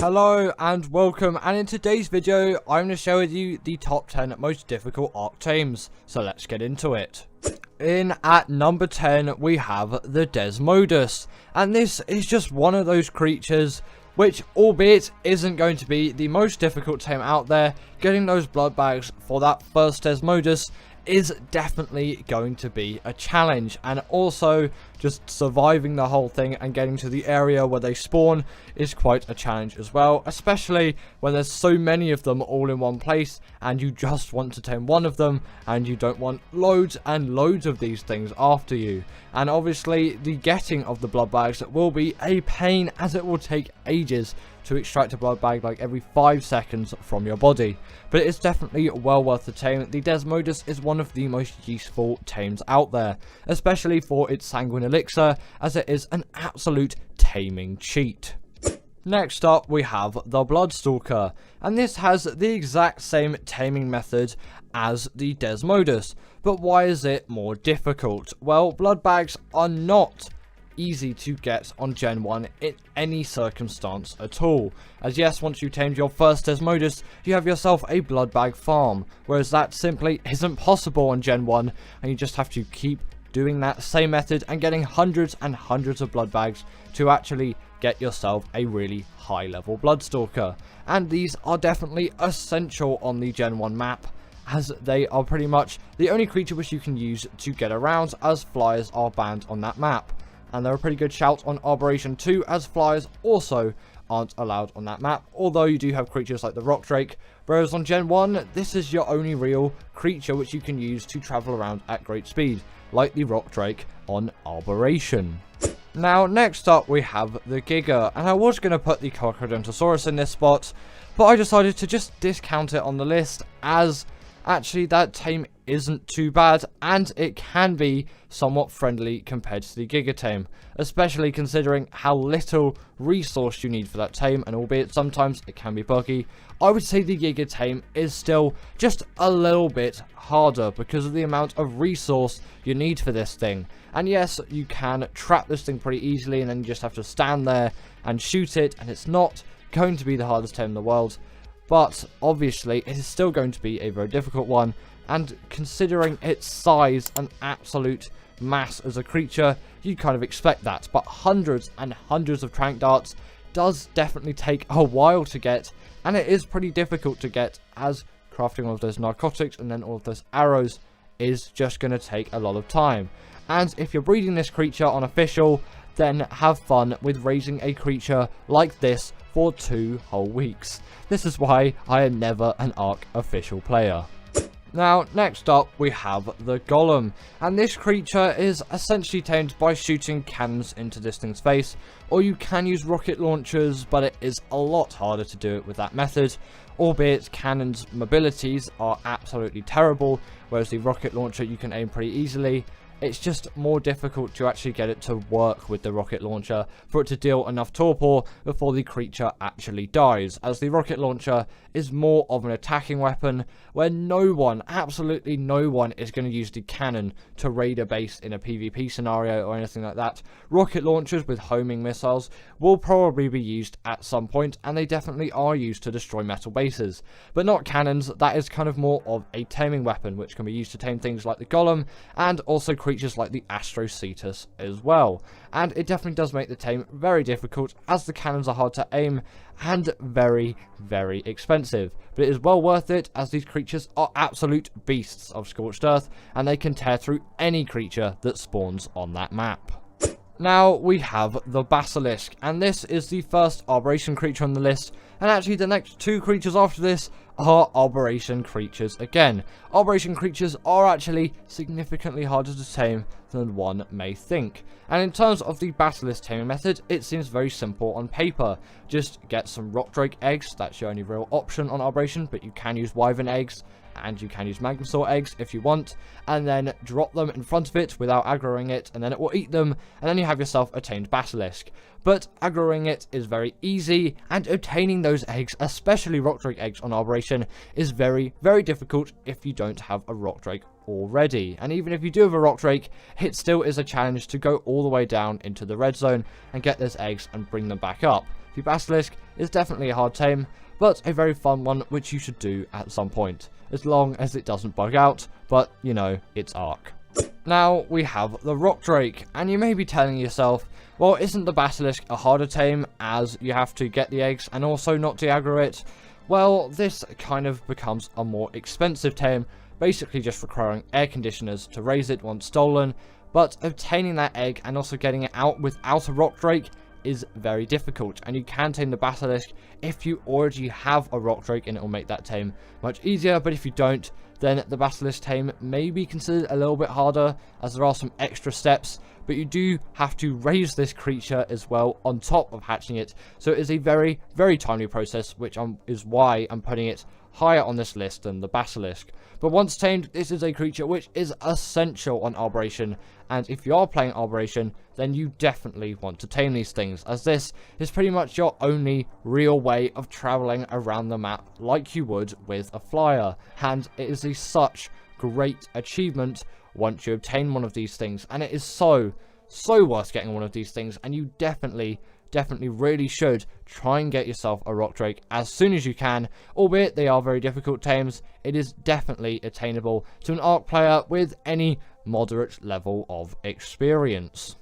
Hello and welcome, and in today's video I'm going to share with you the top 10 most difficult Ark tames, so let's get into it. In at number 10 we have the Desmodus, and this is just one of those creatures which, albeit isn't going to be the most difficult tame out there, getting those blood bags for that first Desmodus is definitely going to be a challenge, and also just surviving the whole thing and getting to the area where they spawn is quite a challenge as well, especially when there's so many of them all in one place and you just want to tame one of them and you don't want loads and loads of these things after you. And obviously the getting of the blood bags will be a pain, as it will take ages to extract a blood bag like every 5 seconds from your body, but it's definitely well worth the tame. The Desmodus is one of the most useful tames out there, especially for its sanguine elixir, as it is an absolute taming cheat. Next up we have the Bloodstalker, and this has the exact same taming method as the Desmodus, but why is it more difficult? Well, blood bags are not easy to get on Gen 1 in any circumstance at all, as yes, once you tamed your first Desmodus you have yourself a blood bag farm, whereas that simply isn't possible on Gen 1, and you just have to keep doing that same method and getting hundreds and hundreds of blood bags to actually get yourself a really high level Bloodstalker. And these are definitely essential on the Gen 1 map, as they are pretty much the only creature which you can use to get around, as flyers are banned on that map. And they're a pretty good shout on Arboration 2, as flyers also aren't allowed on that map, although you do have creatures like the Rock Drake, whereas on Gen 1 this is your only real creature which you can use to travel around at great speed, like the Rock Drake on Arboration. Now next up we have the Giga, and I was going to put the Crocodontosaurus in this spot, but I decided to just discount it on the list, as actually that tame isn't too bad, and it can be somewhat friendly compared to the Giga tame, especially considering how little resource you need for that tame, and albeit sometimes it can be buggy, I would say the Giga tame is still just a little bit harder because of the amount of resource you need for this thing. And yes, you can trap this thing pretty easily, and then you just have to stand there and shoot it, and it's not going to be the hardest tame in the world, but obviously it is still going to be a very difficult one, and considering its size and absolute mass as a creature, you kind of expect that. But hundreds and hundreds of trank darts does definitely take a while to get, and it is pretty difficult to get, as crafting all of those narcotics and then all of those arrows is just going to take a lot of time. And if you're breeding this creature on official, then have fun with raising a creature like this for 2 whole weeks. This is why I am never an Ark official player. Now, next up we have the Golem, and this creature is essentially tamed by shooting cannons into this thing's face, or you can use rocket launchers, but it is a lot harder to do it with that method, albeit cannons' mobilities are absolutely terrible, whereas the rocket launcher you can aim pretty easily. It's just more difficult to actually get it to work with the rocket launcher for it to deal enough torpor before the creature actually dies, as the rocket launcher is more of an attacking weapon where no one, absolutely no one, is going to use the cannon to raid a base in a PvP scenario or anything like that. Rocket launchers with homing missiles will probably be used at some point, and they definitely are used to destroy metal bases, but not cannons. That is kind of more of a taming weapon which can be used to tame things like the Golem and also creatures like the Astrocetus as well. And it definitely does make the tame very difficult, as the cannons are hard to aim and very, very expensive. But it is well worth it, as these creatures are absolute beasts of Scorched Earth, and they can tear through any creature that spawns on that map. Now we have the Basilisk, and this is the first Arboration creature on the list, and actually the next 2 creatures after this are Arboration creatures again. Arboration creatures are actually significantly harder to tame than one may think. And in terms of the Basilisk taming method, it seems very simple on paper. Just get some Rock Drake eggs, that's your only real option on Arboration, but you can use Wyvern eggs, and you can use Magmasaur eggs if you want, and then drop them in front of it without aggroing it, and then it will eat them, and then you have yourself a tamed Basilisk. But aggroing it is very easy, and obtaining those eggs, especially Rock Drake eggs on Arboration, is very, very difficult if you don't have a Rock Drake already. And even if you do have a Rock Drake, it still is a challenge to go all the way down into the red zone and get those eggs and bring them back up. the Basilisk is definitely a hard tame, but a very fun one which you should do at some point, as long as it doesn't bug out, but you know, it's Ark. Now we have the Rock Drake, and you may be telling yourself, well, isn't the Basilisk a harder tame as you have to get the eggs and also not de-aggro it? Well, this kind of becomes a more expensive tame, basically just requiring air conditioners to raise it once stolen, but obtaining that egg and also getting it out without a Rock Drake is very difficult, and you can tame the Basilisk if you already have a Rock Drake, and it will make that tame much easier. But if you don't, then the Basilisk tame may be considered a little bit harder, as there are some extra steps, but you do have to raise this creature as well on top of hatching it, so it is a very, very timely process, which is why I'm putting it higher on this list than the Basilisk. But once tamed, this is a creature which is essential on Arboration, and if you are playing Arboration, then you definitely want to tame these things, as this is pretty much your only real way of travelling around the map like you would with a flyer, and it is a such great achievement once you obtain one of these things, and it is so worth getting one of these things, and you definitely really should try and get yourself a Rock Drake as soon as you can. Albeit they are very difficult tames, it is definitely attainable to an Ark player with any moderate level of experience.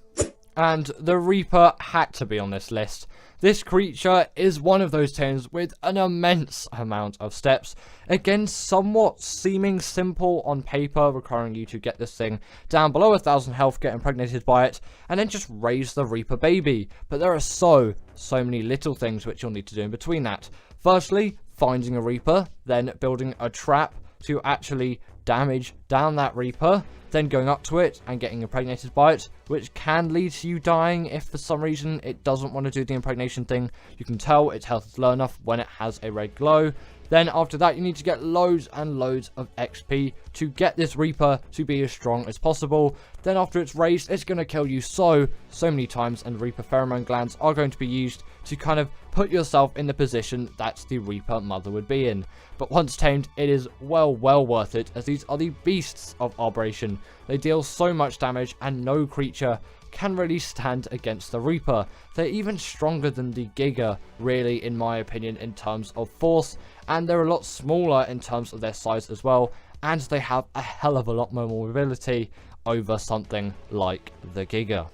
And the Reaper had to be on this list. This creature is one of those tames with an immense amount of steps. Again, somewhat seeming simple on paper, requiring you to get this thing down below 1,000 health, get impregnated by it, and then just raise the Reaper baby. But there are so many little things which you'll need to do in between that. Firstly, finding a Reaper, then building a trap to actually damage down that Reaper, then going up to it and getting impregnated by it, which can lead to you dying if for some reason it doesn't want to do the impregnation thing. You can tell its health is low enough when it has a red glow. Then after that, you need to get loads and loads of XP to get this Reaper to be as strong as possible. Then after it's raised, it's going to kill you so many times, and Reaper pheromone glands are going to be used to kind of put yourself in the position that the Reaper mother would be in. But once tamed, it is well worth it, as these are the beasts of Arboration. They deal so much damage, and no creature can really stand against the Reaper. They're even stronger than the Giga, really, in my opinion, in terms of force, and they're a lot smaller in terms of their size as well, and they have a hell of a lot more mobility over something like the Giga.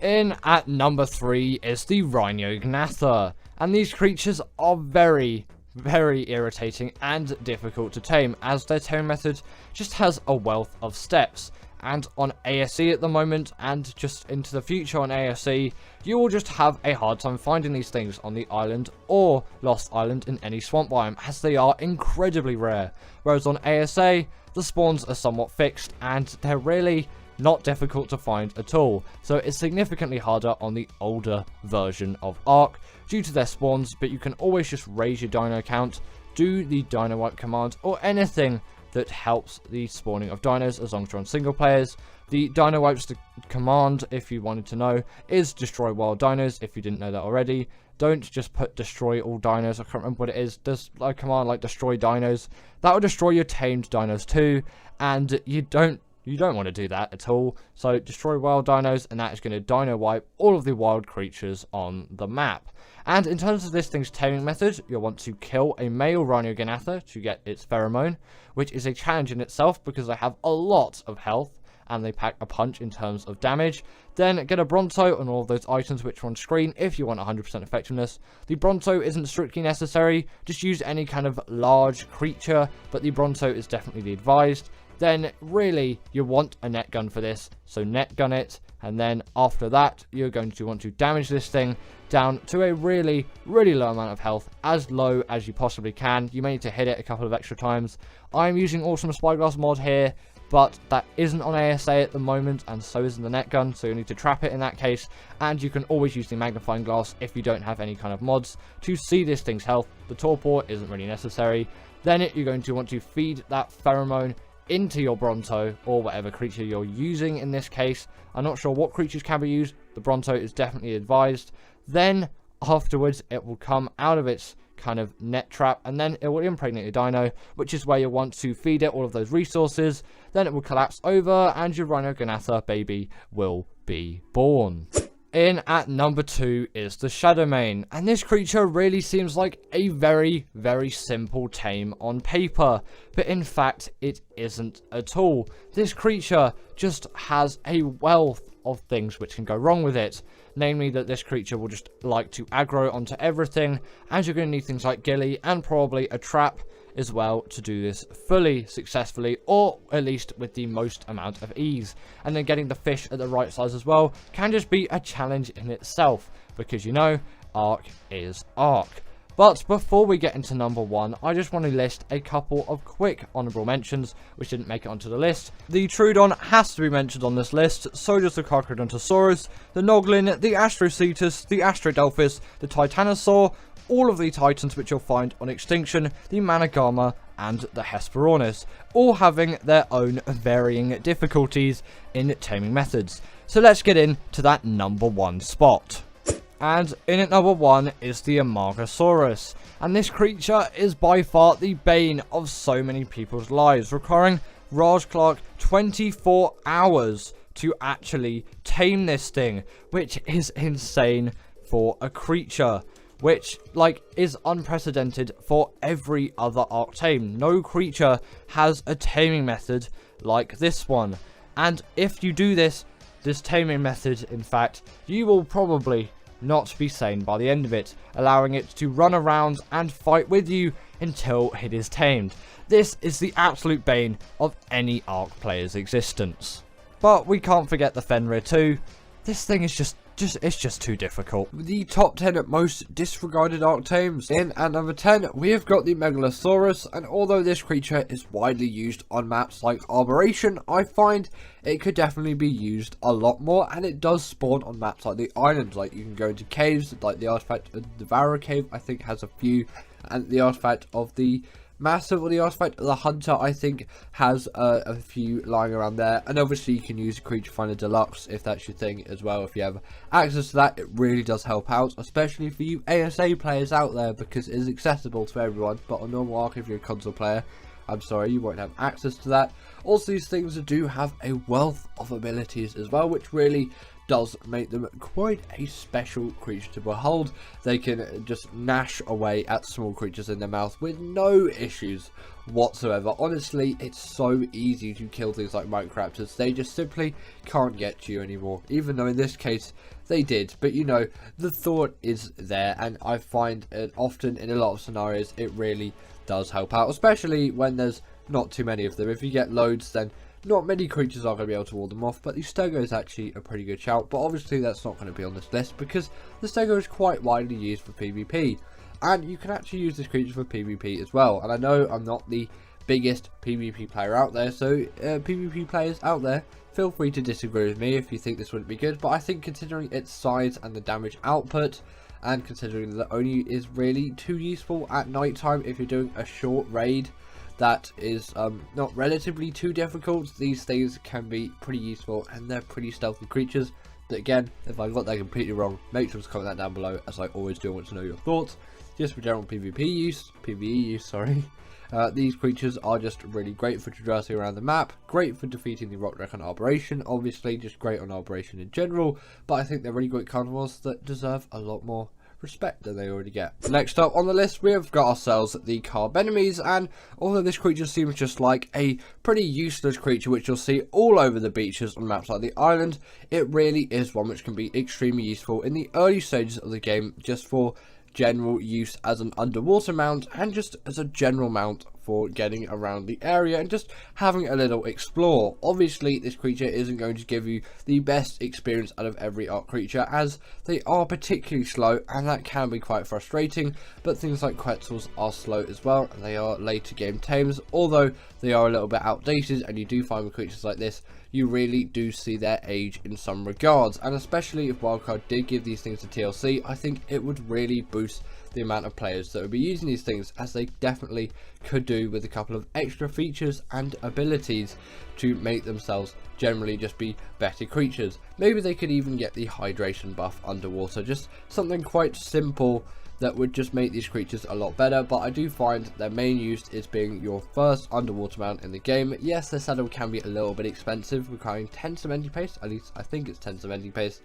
In at number 3 is the Rhino Gnather, and these creatures are very irritating and difficult to tame, as their tame method just has a wealth of steps. And on ASE at the moment, and just into the future on ASE, you will just have a hard time finding these things on the island or Lost Island in any swamp biome, as they are incredibly rare. Whereas on ASA, the spawns are somewhat fixed, and they're really not difficult to find at all. So it's significantly harder on the older version of Ark due to their spawns, but you can always just raise your dino count, do the dino wipe command, or anything that helps the spawning of dinos as long as you're on single players. The dino wipes command, if you wanted to know, is destroy wild dinos, if you didn't know that already. Don't just put destroy all dinos. I can't remember what it is. There's a command like destroy dinos. That will destroy your tamed dinos too, and you don't want to do that at all. So destroy wild dinos, and that is going to dino wipe all of the wild creatures on the map. And in terms of this thing's taming method, you'll want to kill a male Rhino Gnather to get its pheromone, which is a challenge in itself because they have a lot of health and they pack a punch in terms of damage. Then get a Bronto on all of those items which are on screen if you want 100% effectiveness. The Bronto isn't strictly necessary, just use any kind of large creature, but the Bronto is definitely the advised. Then really you want a net gun for this, so net gun it, and then after that you're going to want to damage this thing down to a really low amount of health, as low as you possibly can. You may need to hit it a couple of extra times. I'm using Awesome Spyglass mod here, but that isn't on ASA at the moment, and so isn't the net gun, so you'll need to trap it in that case. And you can always use the magnifying glass if you don't have any kind of mods to see this thing's health. The torpor isn't really necessary. Then you're going to want to feed that pheromone into your Bronto, or whatever creature you're using in this case. I'm not sure what creatures can be used. The Bronto is definitely advised. Then afterwards it will come out of its kind of net trap, and then it will impregnate your dino, which is where you want to feed it all of those resources. Then it will collapse over and your Rhino Gnather baby will be born. In at number 2 is the Shadowmane, and this creature really seems like a very, very simple tame on paper, but in fact it isn't at all. This creature just has a wealth of things which can go wrong with it, namely that this creature will just like to aggro onto everything, and you're going to need things like Gilly and probably a trap as well to do this fully successfully, or at least with the most amount of ease. And then getting the fish at the right size as well can just be a challenge in itself, because you know, Ark is Ark. But before we get into number 1, I just want to list a couple of quick honourable mentions which didn't make it onto the list. The Troodon has to be mentioned on this list, so does the Carcharodontosaurus, the Noglin, the Astrocetus, the Astrodelphis, the Titanosaur, all of the titans which you'll find on Extinction, the Managama, and the Hesperornis, all having their own varying difficulties in taming methods. So let's get into that number 1 spot. And in at number 1 is the Amargasaurus, and this creature is by far the bane of so many people's lives, requiring Raj Clark 24 hours to actually tame this thing, which is insane for a creature, which, like, is unprecedented for every other Ark tame. No creature has a taming method like this one. And if you do this taming method, in fact, you will probably not be sane by the end of it, allowing it to run around and fight with you until it is tamed. This is the absolute bane of any Ark player's existence. But we can't forget the Fenrir too. This thing is just it's just too difficult. The top 10 most disregarded Ark tames. In at number 10, we have got the Megalosaurus, and although this creature is widely used on maps like Arboration, I find it could definitely be used a lot more, and it does spawn on maps like the islands. Like, you can go into caves, like the artifact of the Devourer cave, I think has a few, and the artifact of the Massive, or the artifact of the Hunter, I think has a few lying around there. And obviously you can use a Creature Finder Deluxe if that's your thing as well. If you have access to that, it really does help out, especially for you ASA players out there, because it is accessible to everyone. But on normal Ark, if you're a console player, I'm sorry, you won't have access to that. Also, these things do have a wealth of abilities as well, which really does make them quite a special creature to behold. They can just gnash away at small creatures in their mouth with no issues whatsoever. Honestly, it's so easy to kill things like Microraptors. They just simply can't get to you anymore, even though in this case they did. But you know, the thought is there, and I find it often in a lot of scenarios it really does help out, especially when there's not too many of them. If you get loads, then not many creatures are going to be able to ward them off, but the Stego is actually a pretty good shout. But obviously that's not going to be on this list, because the Stego is quite widely used for PvP, and you can actually use this creature for PvP as well. And I know I'm not the biggest PvP player out there, so PvP players out there, feel free to disagree with me if you think this wouldn't be good. But I think considering its size and the damage output, and considering that Oni is really too useful at night time if you're doing a short raid that is not relatively too difficult, these things can be pretty useful, and they're pretty stealthy creatures. But again, if I got that completely wrong, make sure to comment that down below, as I always do. I want to know your thoughts. Just for general PvE use, sorry. These creatures are just really great for traversing around the map, great for defeating the Rock Dragon Arboration, obviously just great on Arboration in general, but I think they're really great carnivores that deserve a lot more respect than they already get. Next up on the list, we have got ourselves the Carbenemes, and although this creature seems just like a pretty useless creature which you'll see all over the beaches on maps like the island, it really is one which can be extremely useful in the early stages of the game, just for general use as an underwater mount, and just as a general mount for getting around the area and just having a little explore. Obviously this creature isn't going to give you the best experience out of every Ark creature, as they are particularly slow, and that can be quite frustrating. But things like Quetzals are slow as well, and they are later game tames, although they are a little bit outdated, and you do find with creatures like this you really do see their age in some regards. And especially if Wildcard did give these things to TLC, I think it would really boost the amount of players that would be using these things, as they definitely could do with a couple of extra features and abilities to make themselves generally just be better creatures. Maybe they could even get the hydration buff underwater, just something quite simple that would just make these creatures a lot better. But I do find their main use is being your first underwater mount in the game. Yes, their saddle can be a little bit expensive, requiring 10 cementing paste, at least I think it's 10 cementing paste,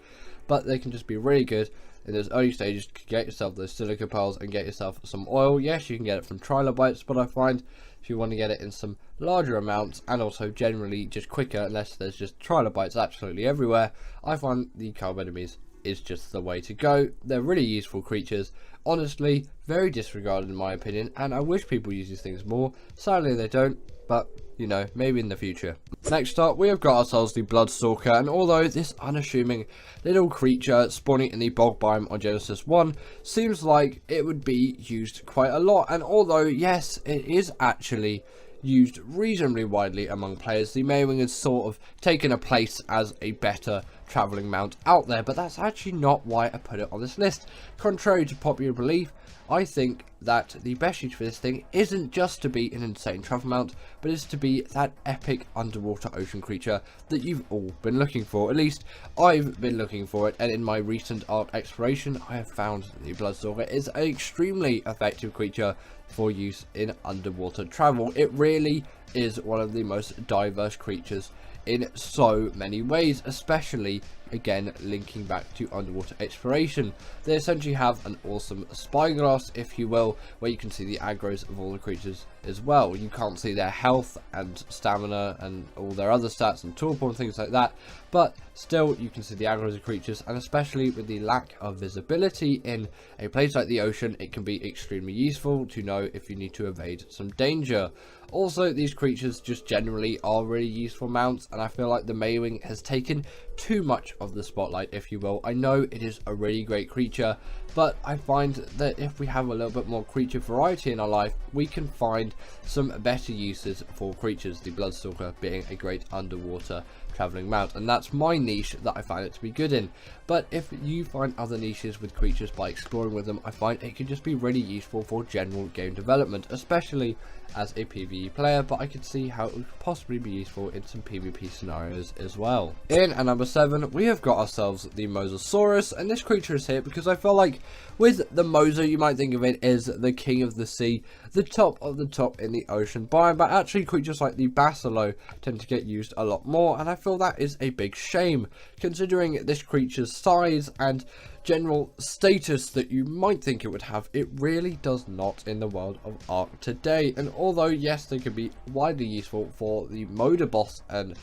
but they can just be really good in those early stages to get yourself those silica pearls and get yourself some oil. Yes, you can get it from trilobites, but I find if you want to get it in some larger amounts and also generally just quicker, unless there's just trilobites absolutely everywhere, I find the carb enemies is just the way to go. They're really useful creatures, honestly very disregarded in my opinion, and I wish people use these things more. Sadly they don't, but you know, maybe in the future. Next up, we have got ourselves the Bloodstalker, and although this unassuming little creature spawning in the bog biome on Genesis 1 seems like it would be used quite a lot, and although yes, it is actually used reasonably widely among players, the Maywing has sort of taken a place as a better travelling mount out there, but that's actually not why I put it on this list. Contrary to popular belief, I think that the best use for this thing isn't just to be an insane travel mount, but is to be that epic underwater ocean creature that you've all been looking for. At least I've been looking for it, and in my recent Ark exploration I have found that the Bloodstalker is an extremely effective creature for use in underwater travel. It really is one of the most diverse creatures in so many ways, especially again linking back to underwater exploration. They essentially have an awesome spyglass, if you will, where you can see the aggros of all the creatures as well. You can't see their health and stamina and all their other stats and torpor and things like that, but still you can see the aggros of creatures, and especially with the lack of visibility in a place like the ocean, it can be extremely useful to know if you need to evade some danger. Also, these creatures just generally are really useful mounts, and I feel like the Maywing has taken too much of the spotlight, if you will. I know it is a really great creature, but I find that if we have a little bit more creature variety in our life, we can find some better uses for creatures, the Bloodstalker being a great underwater travelling mount, and that's my niche that I find it to be good in. But if you find other niches with creatures by exploring with them, I find it can just be really useful for general game development, especially as a PvE player, but I could see how it would possibly be useful in some PvP scenarios as well. In at number 7, we have got ourselves the Mosasaurus, and this creature is here because I feel like with the Mosa, you might think of it as the king of the sea, the top of the top in the ocean biome, but actually creatures like the Basilo tend to get used a lot more, and I feel that is a big shame, considering this creature's size and general status that you might think it would have. It really does not in the world of Ark today, and although yes, they could be widely useful for the Moda boss and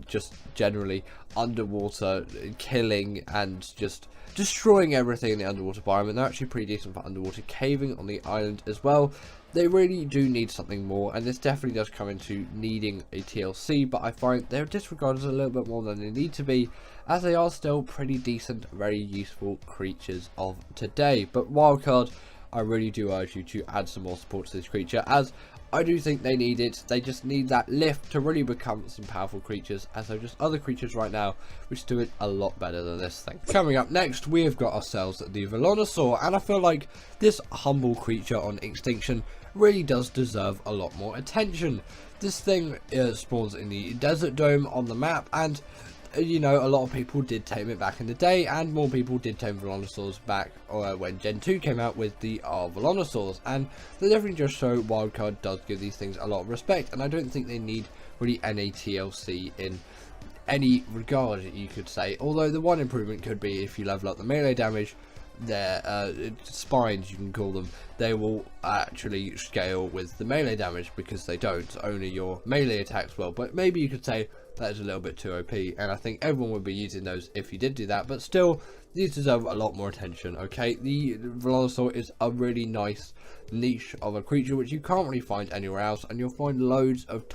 just generally underwater killing and just destroying everything in the underwater biome, and they're actually pretty decent for underwater caving on the island as well, they really do need something more, and this definitely does come into needing a TLC, but I find they're disregarded a little bit more than they need to be, as they are still pretty decent, very useful creatures of today. But wildcard, I really do urge you to add some more support to this creature, as I do think they need it. They just need that lift to really become some powerful creatures, as they're just other creatures right now which do it a lot better than this thing. Coming up next, we have got ourselves the Velonosaur, and I feel like this humble creature on extinction really does deserve a lot more attention. This thing spawns in the desert dome on the map, and you know, a lot of people did tame it back in the day, and more people did tame Velonosaurs back when Gen 2 came out with the Velonosaurs, and they definitely just show wildcard does give these things a lot of respect, and I don't think they need really any TLC in any regard, you could say. Although the one improvement could be if you level up the melee damage, their spines, you can call them, they will actually scale with the melee damage, because they don't, only your melee attacks will. But maybe you could say that is a little bit too OP, and I think everyone would be using those if you did do that, but still, these deserve a lot more attention. Okay, the Velonosaur is a really nice niche of a creature which you can't really find anywhere else, and you'll find loads of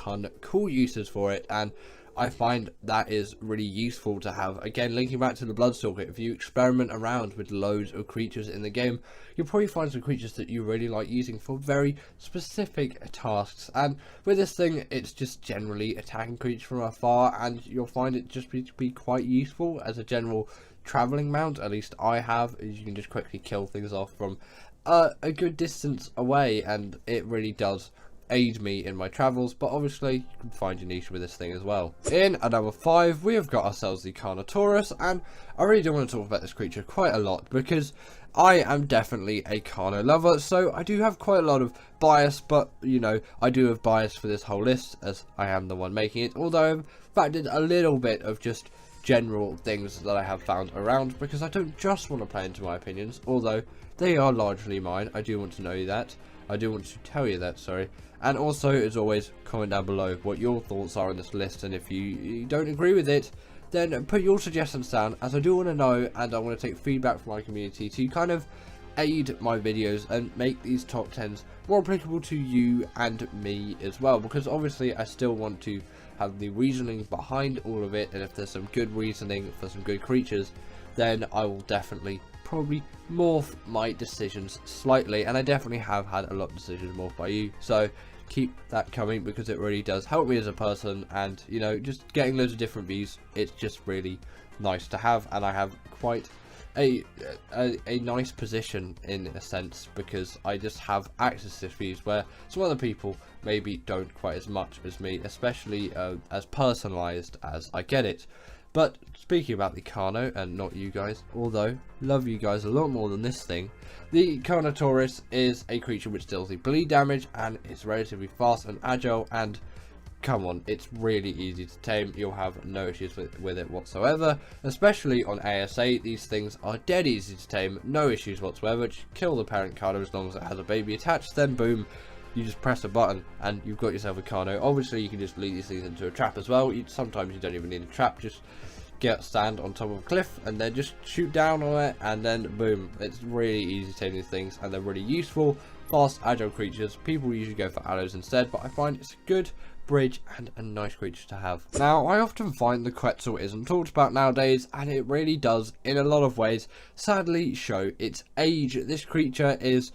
cool uses for it, and I find that is really useful to have. Again, linking back to the Bloodstalker, if you experiment around with loads of creatures in the game, you'll probably find some creatures that you really like using for very specific tasks. And with this thing, it's just generally attacking creatures from afar, and you'll find it just be quite useful as a general travelling mount. At least I have, as you can just quickly kill things off from a good distance away, and it really does aid me in my travels. But obviously you can find your niche with this thing as well. In at number 5, we have got ourselves the Carnotaurus, and I really do want to talk about this creature quite a lot, because I am definitely a Carno lover, so I do have quite a lot of bias, but you know, I do have bias for this whole list as I am the one making it, although I've factored a little bit of just general things that I have found around, because I don't just want to play into my opinions, although they are largely mine. I do want to know that. I do want to tell you that, sorry. And also, as always, comment down below what your thoughts are on this list, and if you don't agree with it, then put your suggestions down, as I do want to know, and I want to take feedback from my community to kind of aid my videos and make these top 10s more applicable to you and me as well, because obviously I still want to have the reasoning behind all of it, and if there's some good reasoning for some good creatures, then I will definitely probably morph my decisions slightly, and I definitely have had a lot of decisions morphed by you, so keep that coming, because it really does help me as a person, and you know, just getting loads of different views, it's just really nice to have. And I have quite a nice position in a sense, because I just have access to views where some other people maybe don't quite as much as me, especially as personalized as I get it. But speaking about the Carno, and not you guys, although love you guys a lot more than this thing, the Carnotaurus is a creature which deals the bleed damage, and it's relatively fast and agile, and come on, it's really easy to tame. You'll have no issues with it whatsoever, especially on ASA. These things are dead easy to tame, no issues whatsoever. Just kill the parent Carno as long as it has a baby attached, then boom, you just press a button and you've got yourself a Carno. Obviously you can just lead these things into a trap as well. Sometimes you don't even need a trap, just stand on top of a cliff and then just shoot down on it, and then boom, it's really easy to tame these things, and they're really useful, fast, agile creatures. People usually go for aloes instead, but I find it's a good bridge and a nice creature to have. Now, I often find the Quetzal isn't talked about nowadays, and it really does in a lot of ways sadly show its age. This creature is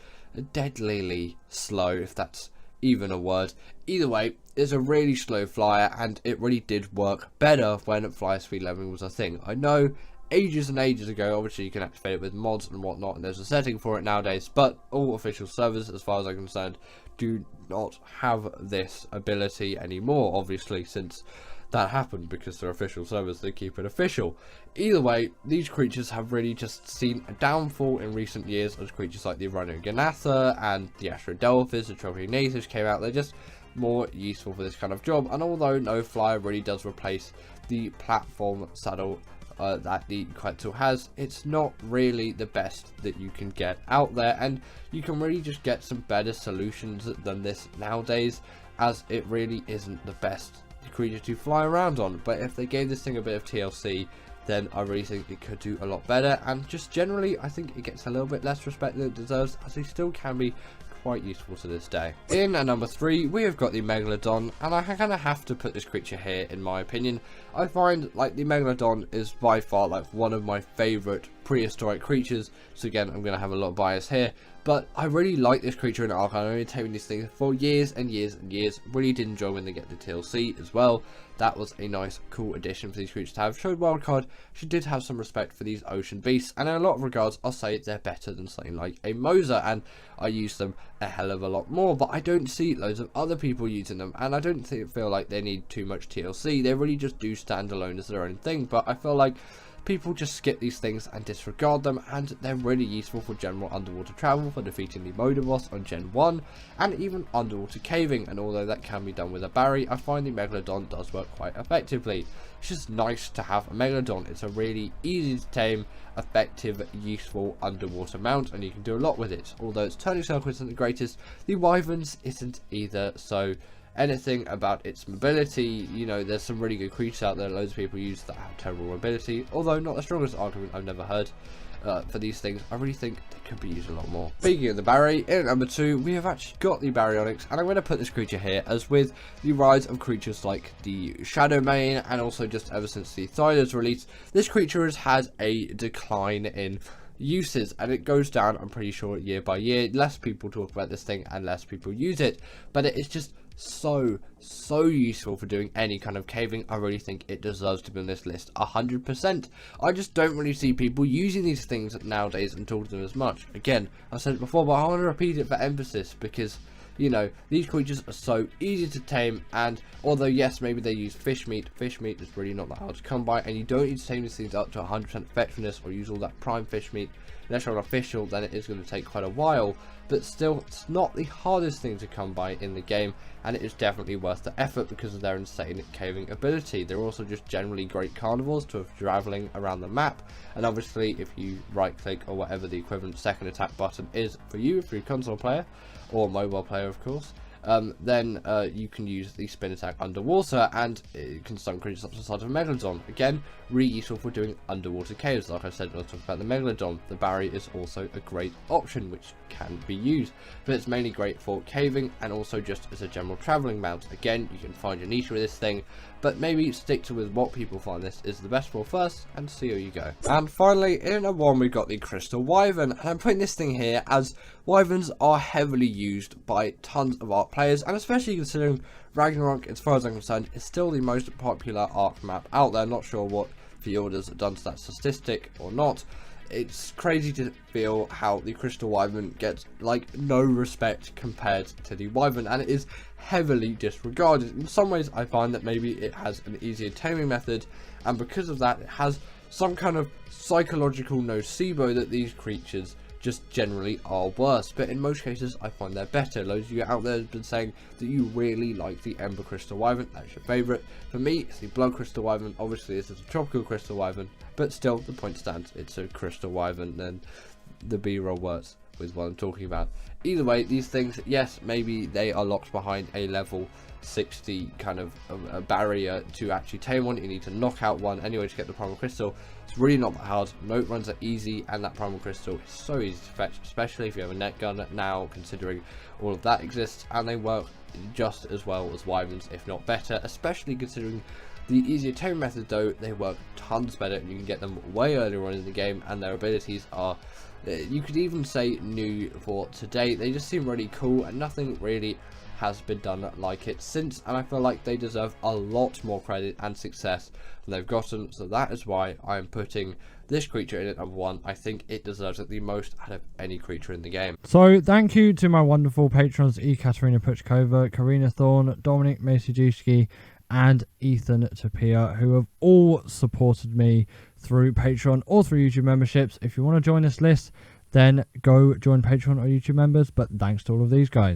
deadlily slow, if that's even a word. Either way, it's a really slow flyer, and it really did work better when flyer speed leveling was a thing. I know ages and ages ago, obviously you can activate it with mods and whatnot, and there's a setting for it nowadays, but all official servers, as far as I'm concerned, do not have this ability anymore, obviously, since that happened, because they're official servers, they keep it official. Either way, these creatures have really just seen a downfall in recent years, as creatures like the Rhinoganatha and the Astrodelphis, the Trochinatus came out. They're just more useful for this kind of job, and although no flyer really does replace the platform saddle that the Quetzal has, it's not really the best that you can get out there, and you can really just get some better solutions than this nowadays, as it really isn't the best creature to fly around on. But if they gave this thing a bit of TLC, then I really think it could do a lot better, and just generally I think it gets a little bit less respect than it deserves, as it still can be quite useful to this day. In at number 3, we have got the Megalodon, and I kind of have to put this creature here in my opinion. I find like the Megalodon is by far like one of my favourite prehistoric creatures, so again I'm going to have a lot of bias here, but I really like this creature in Ark. I've been taming these things for years and years and years. Really did enjoy when they get the TLC as well. That was a nice cool addition for these creatures to have. Showed wildcard, she did have some respect for these ocean beasts, and in a lot of regards I'll say they're better than something like a Mosa, and I use them a hell of a lot more, but I don't see loads of other people using them, and I don't feel like they need too much TLC. They really just do stand alone as their own thing, but I feel like people just skip these things and disregard them, and they're really useful for general underwater travel, for defeating the Moda boss on Gen 1, and even underwater caving. And although that can be done with a Barry, I find the Megalodon does work quite effectively. It's just nice to have a Megalodon. It's a really easy to tame, effective, useful underwater mount, and you can do a lot with it. Although its turning circle isn't the greatest, the Wyverns isn't either, so anything about its mobility, you know, there's some really good creatures out there, loads of people use that have terrible mobility, although not the strongest argument I've never heard for these things. I really think they could be used a lot more. Speaking of the Barry, in at number 2 we have actually got the Baryonyx, and I'm going to put this creature here, as with the rise of creatures like the Shadowmane, and also just ever since the Thyla's release, this creature has had a decline in uses, and it goes down, I'm pretty sure, year by year. Less people talk about this thing and less people use it, but it is just so useful for doing any kind of caving. I really think it deserves to be on this list 100%. I just don't really see people using these things nowadays and talk to them as much. Again, I said it before, but I want to repeat it for emphasis, because you know, these creatures are so easy to tame, and although yes, maybe they use fish meat is really not that hard to come by, and you don't need to tame these things up to 100% effectiveness or use all that prime fish meat. unless you're an official, then it is going to take quite a while, but still, it's not the hardest thing to come by in the game, and it is definitely worth the effort because of their insane caving ability. They're also just generally great carnivores to have travelling around the map, and obviously if you right click or whatever the equivalent second attack button is for you, if you're a console player, or mobile player of course, then you can use the spin attack underwater, and it can stun creatures up to the size of a Megalodon. Again, really useful for doing underwater caves. Like I said when I talked about the Megalodon, the Barry is also a great option which can be used, but it's mainly great for caving and also just as a general travelling mount. Again, you can find your niche with this thing, but maybe stick to with what people find this is the best for first and see how you go. And finally, in a one, we got the Crystal Wyvern, and I'm putting this thing here as Wyverns are heavily used by tons of Ark players, and especially considering Ragnarok, as far as I'm concerned, is still the most popular Ark map out there. Not sure what Fjorda's done to that statistic or not. It's crazy to feel how the Crystal Wyvern gets like no respect compared to the Wyvern, and it is heavily disregarded. In some ways I find that maybe it has an easier taming method, and because of that it has some kind of psychological nocebo that these creatures just generally are worse, but in most cases I find they're better. Loads of you out there have been saying that you really like the Ember Crystal Wyvern. That's your favourite. For me, it's the Blood Crystal Wyvern. Obviously this is a Tropical Crystal Wyvern, but still the point stands, it's a Crystal Wyvern, and the B-roll works with what I'm talking about. Either way, these things, yes, maybe they are locked behind a level 60 kind of a barrier to actually tame one. You need to knock out one anyway to get the Primal Crystal. It's really not that hard. Note runs are easy, and that Primal Crystal is so easy to fetch, especially if you have a net gun now, considering all of that exists, and they work just as well as Wyverns, if not better, especially considering the easier tame method. Though they work tons better, and you can get them way earlier on in the game, and their abilities are, you could even say, new for today. They just seem really cool, and nothing really has been done like it since, and I feel like they deserve a lot more credit and success than they've gotten. So that is why I'm putting this creature in at number 1. I think it deserves it the most out of any creature in the game. So thank you to my wonderful patrons Ekaterina Puchkova, Karina Thorne, Dominic Masijewski, and Ethan Tapia, who have all supported me through Patreon or through YouTube memberships. If you want to join this list, then go join Patreon or YouTube members, but thanks to all of these guys.